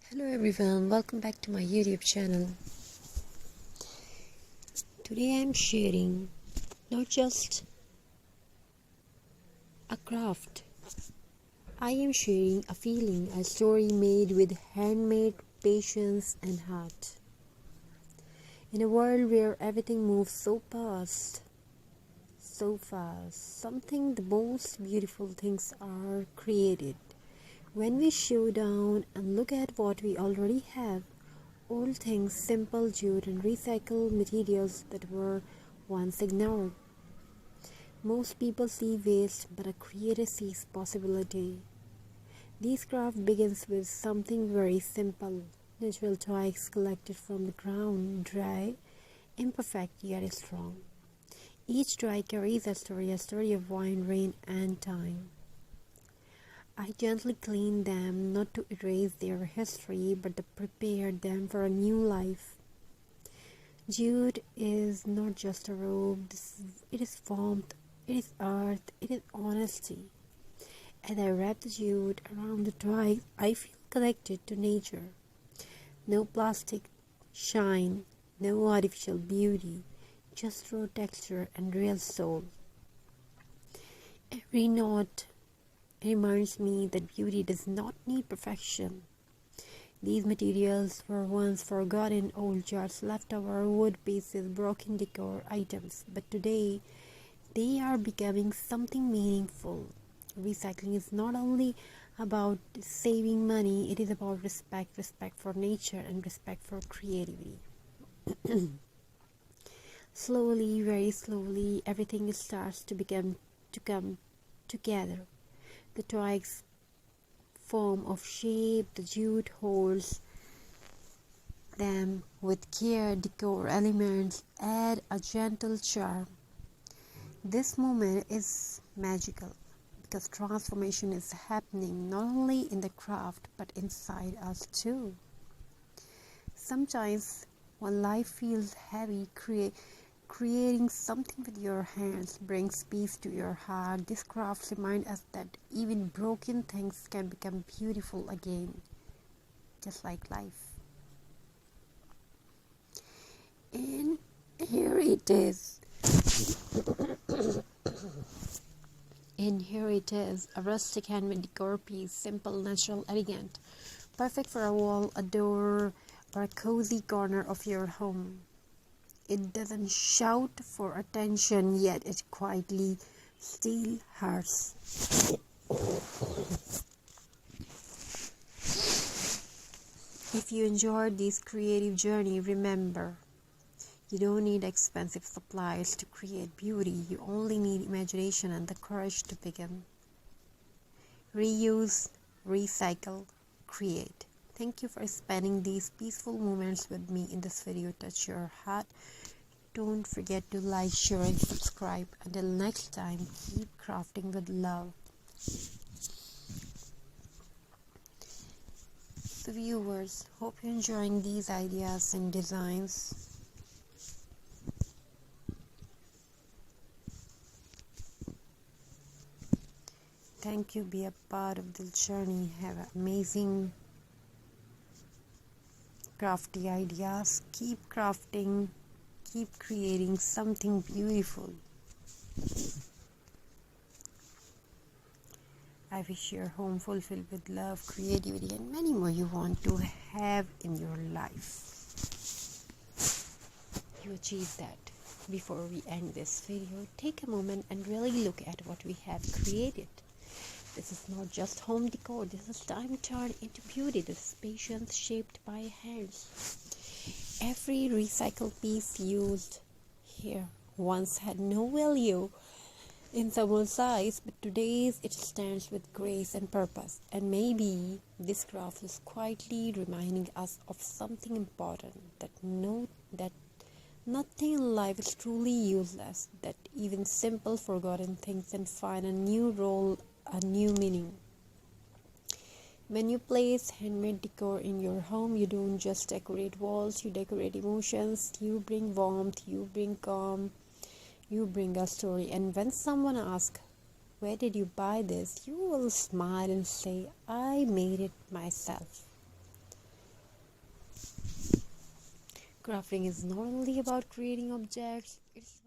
Hello everyone, welcome back to my YouTube channel. Today I'm sharing not just a craft, I am sharing a feeling, a story made with handmade patience and heart. In a world where everything moves so fast, something the most beautiful things are created. When we slow down and look at what we already have, old things, simple jute and recycled materials that were once ignored. Most people see waste, but a creator sees possibility. This craft begins with something very simple. Natural twigs collected from the ground, dry, imperfect yet strong. Each twig carries a story of wind, rain and time. I gently clean them, not to erase their history, but to prepare them for a new life. Jute is not just a robe, it is warmth, it is earth, it is honesty. As I wrap the jute around the twigs, I feel connected to nature. No plastic shine, no artificial beauty, just raw texture and real soul. Every knot reminds me that beauty does not need perfection. These materials were once forgotten old jars, leftover wood pieces, broken decor items, but today they are becoming something meaningful. Recycling is not only about saving money, it is about respect for nature and respect for creativity. Slowly, very slowly, everything starts to come together. The twigs form of shape, the jute holds them with care, decor elements add a gentle charm. This moment is magical because transformation is happening not only in the craft but inside us too. Sometimes when life feels heavy, creating something with your hands brings peace to your heart. This craft reminds us that even broken things can become beautiful again, just like life. And here it is. And here it is, a rustic handmade decor piece, simple, natural, elegant, perfect for a wall, a door, or a cozy corner of your home. It doesn't shout for attention, yet it quietly steals hearts. If you enjoyed this creative journey, remember, you don't need expensive supplies to create beauty. You only need imagination and the courage to begin. Reuse, recycle, create. Thank you for spending these peaceful moments with me in this video. Touch your heart. Don't forget to like, share and subscribe. Until next time, keep crafting with love. So viewers, hope you're enjoying these ideas and designs. Thank you. Be a part of this journey. Have amazing crafty ideas. Keep crafting. Keep creating something beautiful. I wish your home fulfilled with love, creativity, and many more you want to have in your life. You achieve that. Before we end this video, take a moment and really look at what we have created. This is not just home decor. This is time turned into beauty. This is patience shaped by hands. Every recycled piece used here once had no value in someone's eyes, but today it stands with grace and purpose. And maybe this craft is quietly reminding us of something important, that nothing in life is truly useless, that even simple forgotten things can find a new role, a new meaning. When you place handmade decor in your home, you don't just decorate walls, you decorate emotions. You bring warmth, you bring calm, you bring a story. And when someone asks, "Where did you buy this?" you will smile and say, "I made it myself." Crafting is not only about creating objects, it's